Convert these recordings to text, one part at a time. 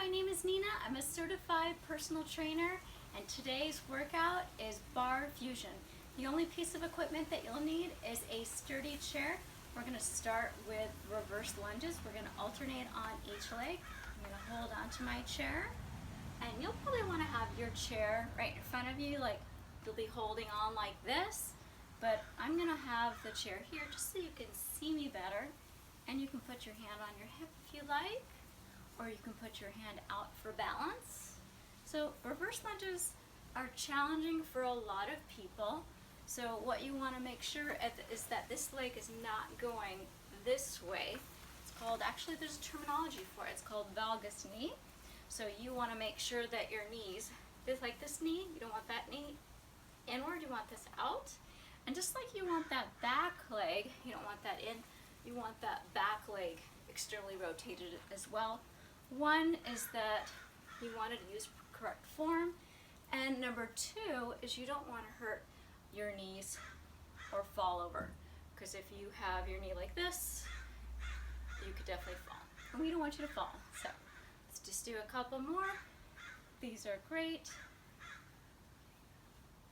my name is Nina. I'm a certified personal trainer, and today's workout is bar fusion. The only piece of equipment that you'll need is a sturdy chair. We're going to start with reverse lunges. We're going to alternate on each leg. I'm going to hold onto my chair, and you'll probably want to have your chair right in front of you, like you'll be holding on like this, but I'm going to have the chair here just so you can see me better, and you can put your hand on your hip if you like, or you can put your hand out for balance. So reverse lunges are challenging for a lot of people. So what you want to make sure is that this leg is not going this way. It's called, actually there's a terminology for it, it's called valgus knee. So you want to make sure that your knees, like this knee, you don't want that knee inward, you want this out. And just like you want that back leg, you don't want that in, you want that back leg externally rotated as well. One is that you want to use correct form, and number two is you don't want to hurt your knees or fall over, because if you have your knee like this, you could definitely fall, and we don't want you to fall. So let's just do a couple more. These are great.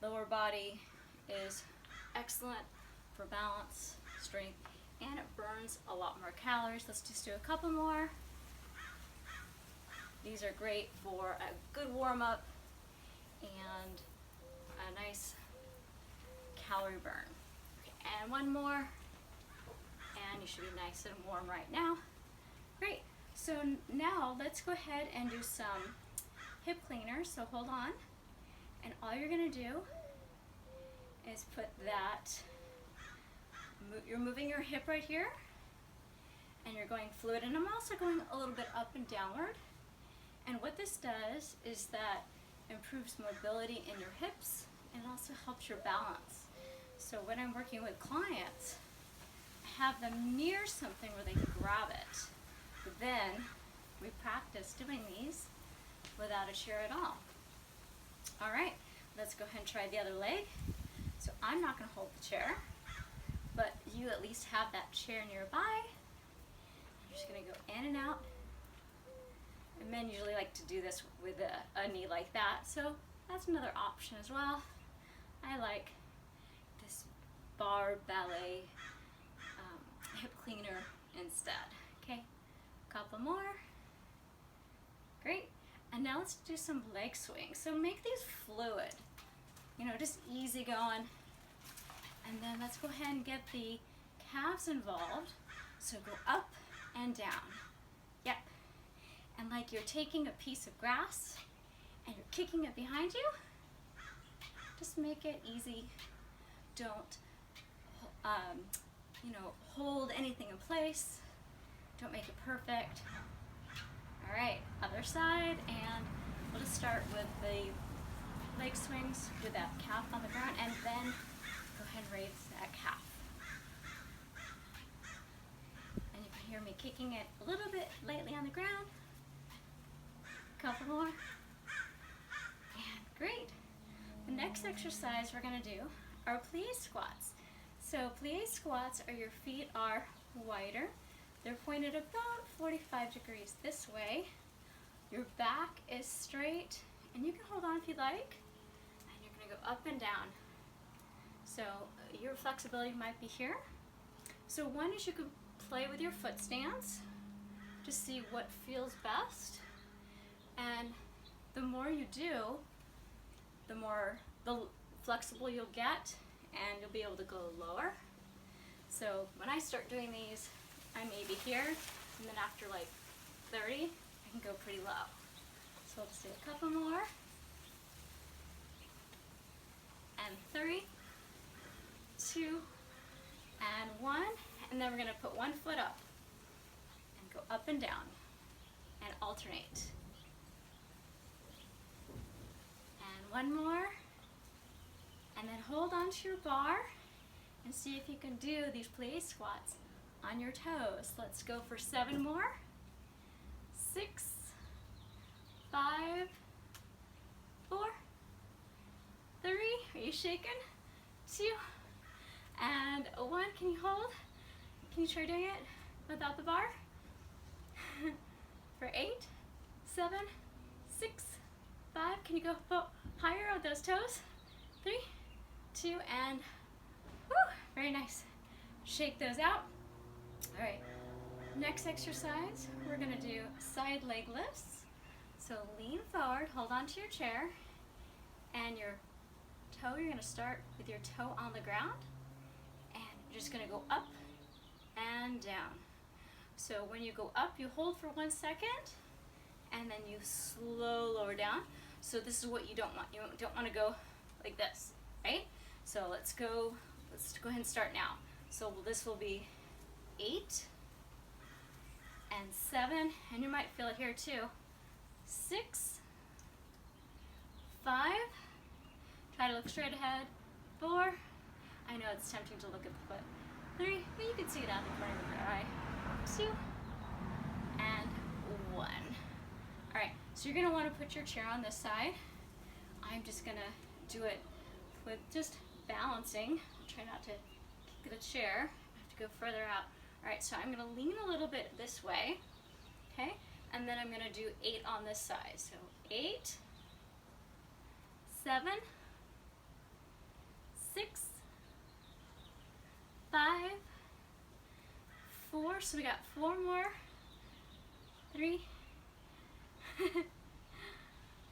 Lower body is excellent for balance, strength, and it burns a lot more calories. Let's just do a couple more. These are great for a good warm-up and a nice calorie burn. Okay, and one more, and you should be nice and warm right now. Great. So now let's go ahead and do some hip cleaners. So hold on, and all you're going to do is put that, you're moving your hip right here, and you're going fluid, and I'm also going a little bit up and downward. And what this does is that improves mobility in your hips and also helps your balance. So when I'm working with clients, I have them near something where they can grab it. But then we practice doing these without a chair at all. All right, let's go ahead and try the other leg. So I'm not going to hold the chair, but you at least have that chair nearby. You're just going to go in and out. And men usually like to do this with a knee like that, so that's another option as well. I like this bar ballet hip cleaner instead. Okay, a couple more. Great. And now let's do some leg swings. So make these fluid, you know, just easy going. And then let's go ahead and get the calves involved. So go up and down. Yep. And like you're taking a piece of grass and you're kicking it behind you. Just make it easy. Don't, hold anything in place. Don't make it perfect. All right, other side, and we'll just start with the leg swings with that calf on the ground, and then go ahead and raise that calf. And you can hear me kicking it a little bit lightly on the ground. Couple more. And great. The next exercise we're going to do are plie squats. So plie squats are your feet are wider. They're pointed about 45 degrees this way. Your back is straight, and you can hold on if you like. And you're going to go up and down. So your flexibility might be here. So one is you can play with your foot stance to see what feels best. And the more you do, the more flexible you'll get, and you'll be able to go lower. So when I start doing these, I may be here, and then after like 30, I can go pretty low. So I'll just do a couple more. And 3, 2, and 1. And then we're going to put one foot up and go up and down and alternate. One more, and then hold on to your bar and see if you can do these plie squats on your toes. Let's go for 7 more. 6, 5, 4, 3, are you shaking? 2, and 1, can you hold? Can you try doing it without the bar? For 8, 7, 6, 5. Can you go higher with those toes? 3, 2, and woo, very nice. Shake those out. All right, next exercise, we're gonna do side leg lifts. So lean forward, hold on to your chair, and your toe, you're gonna start with your toe on the ground, and you're just gonna go up and down. So when you go up, you hold for 1 second, and then you slow lower down. So this is what you don't want. You don't want to go like this, right? So let's go ahead and start now. So this will be 8 and 7, and you might feel it here too. 6, 5, try to look straight ahead. 4, I know it's tempting to look at the foot. 3, but you can see it out the corner of your eye. 2, and 1. All right, so you're gonna wanna put your chair on this side. I'm just gonna do it with just balancing. Try not to kick the chair. I have to go further out. All right, so I'm gonna lean a little bit this way, okay? And then I'm gonna do 8 on this side. So 8, 7, 6, 5, 4, so we got 4 more, 3,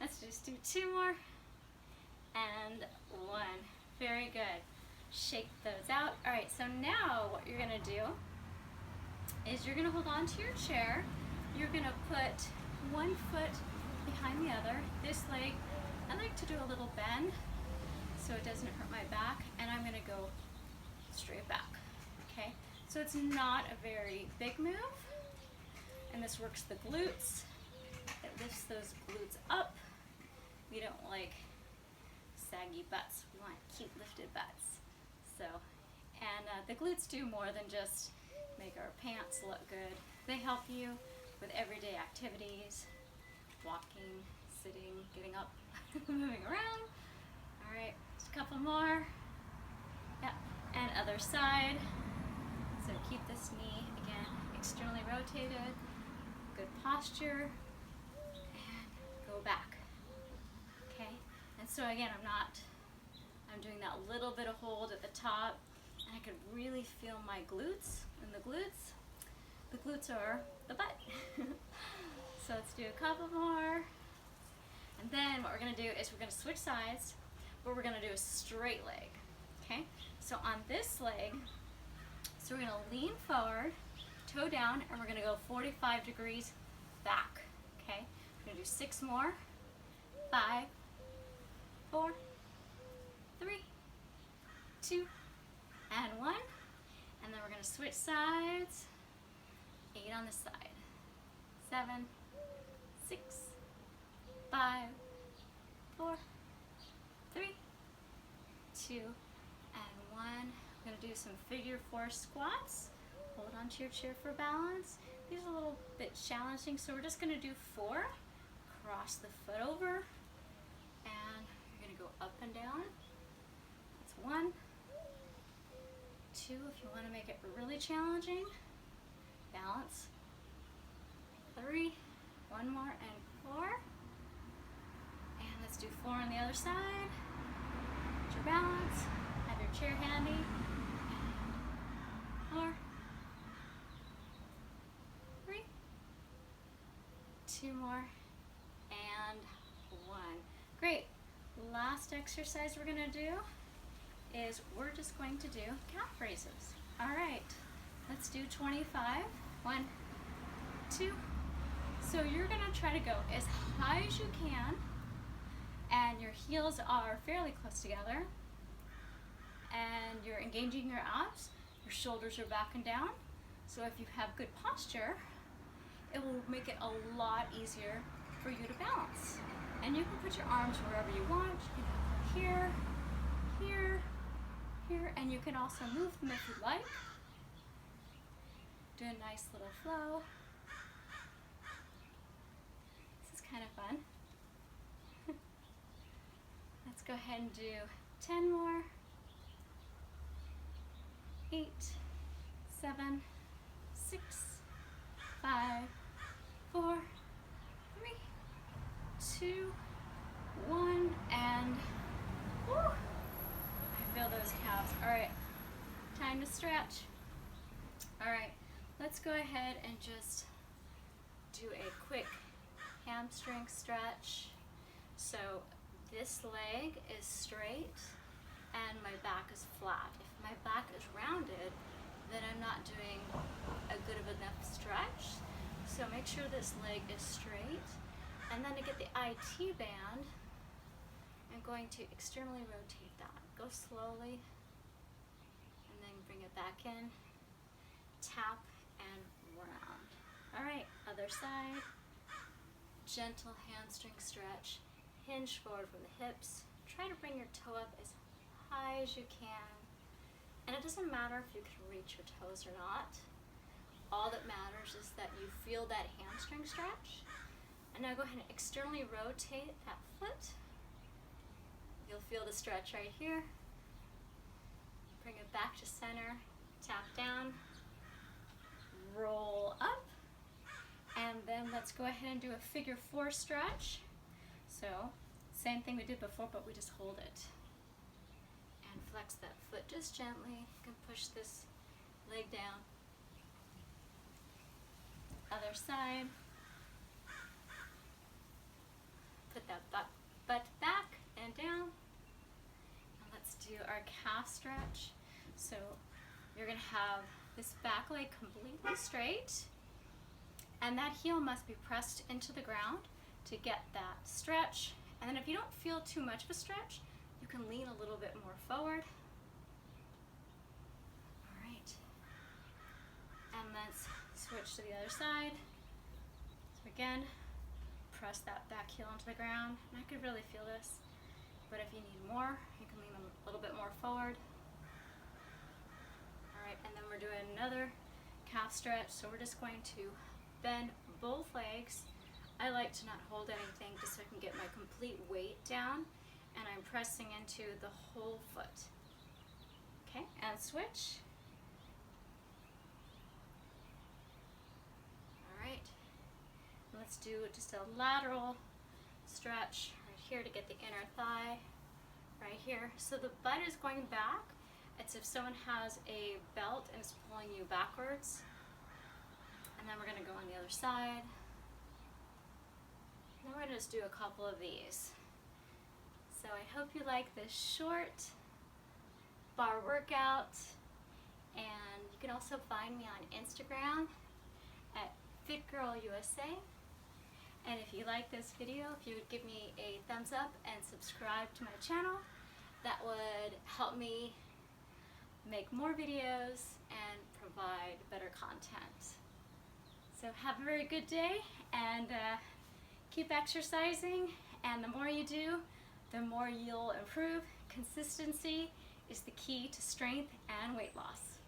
let's just do 2 more, and 1. Very good. Shake those out. All right, so now what you're gonna do is you're gonna hold on to your chair. You're gonna put one foot behind the other. This leg, I like to do a little bend so it doesn't hurt my back, and I'm gonna go straight back, okay? So it's not a very big move, and this works the glutes. It lifts those glutes up. We don't like saggy butts. We want cute lifted butts. So, and the glutes do more than just make our pants look good. They help you with everyday activities, walking, sitting, getting up, moving around. All right, just a couple more. Yeah, and other side. So keep this knee, again, externally rotated, good posture, and go back, okay? And so again, I'm doing that little bit of hold at the top, and I could really feel my glutes, and the glutes are the butt. So let's do a couple more, and then what we're gonna do is we're gonna switch sides, but we're gonna do a straight leg, okay? So on this leg, so we're gonna lean forward, toe down, and we're gonna go 45 degrees back, okay? We're gonna do 6 more, 5, 4, 3, 2, and 1. And then we're gonna switch sides, 8 on this side, 7, 6, 5, 4, 3, 2, and 1. We're gonna do some figure 4 squats. Hold onto your chair for balance. These are a little bit challenging, so we're just gonna do 4. Cross the foot over, and you're gonna go up and down. That's 1, 2, if you wanna make it really challenging. Balance. 3, 1 more, and 4. And let's do 4 on the other side. Get your balance, have your chair handy. 4, 3, 2 more, and 1. Great. Last exercise we're gonna do is we're just going to do calf raises. All right, let's do 25. 1, 2. So you're gonna try to go as high as you can, and your heels are fairly close together, and you're engaging your abs. Your shoulders are back and down. So if you have good posture, it will make it a lot easier for you to balance. And you can put your arms wherever you want. You can have them here, here, here, and you can also move them if you'd like. Do a nice little flow. This is kind of fun. Let's go ahead and do 10 more. 8, 7, 6, 5, 4, 3, stretch. All right, let's go ahead and just do a quick hamstring stretch. So this leg is straight and my back is flat. If my back is rounded, then I'm not doing a good of enough stretch. So make sure this leg is straight. And then to get the IT band, I'm going to externally rotate that. Go slowly, and then bring it back in, tap, and round. All right, other side. Gentle hamstring stretch. Hinge forward from the hips. Try to bring your toe up as high as you can. And it doesn't matter if you can reach your toes or not. All that matters is that you feel that hamstring stretch. And now go ahead and externally rotate that foot. You'll feel the stretch right here. Bring it back to center, tap down, roll up, and then let's go ahead and do a figure 4 stretch. So, same thing we did before, but we just hold it. And flex that foot just gently. You can push this leg down. Other side. Put that butt back and down. And let's do our calf stretch. So you're gonna have this back leg completely straight, and that heel must be pressed into the ground to get that stretch. And then if you don't feel too much of a stretch, you can lean a little bit more forward. All right. And let's switch to the other side. So again, press that back heel into the ground. And I could really feel this, but if you need more, you can lean a little bit more forward. All right, and then we're doing another calf stretch. So we're just going to bend both legs. I like to not hold anything just so I can get my complete weight down, and I'm pressing into the whole foot. Okay, and switch. All right, let's do just a lateral stretch right here to get the inner thigh right here. So the butt is going back. It's if someone has a belt and is pulling you backwards. And then we're gonna go on the other side. And then we're gonna just do a couple of these. So I hope you like this short bar workout. And you can also find me on Instagram at FitGirlUSA. And if you like this video, if you would give me a thumbs up and subscribe to my channel, that would help me make more videos and provide better content. So have a very good day, and keep exercising, and the more you do, the more you'll improve. Consistency is the key to strength and weight loss.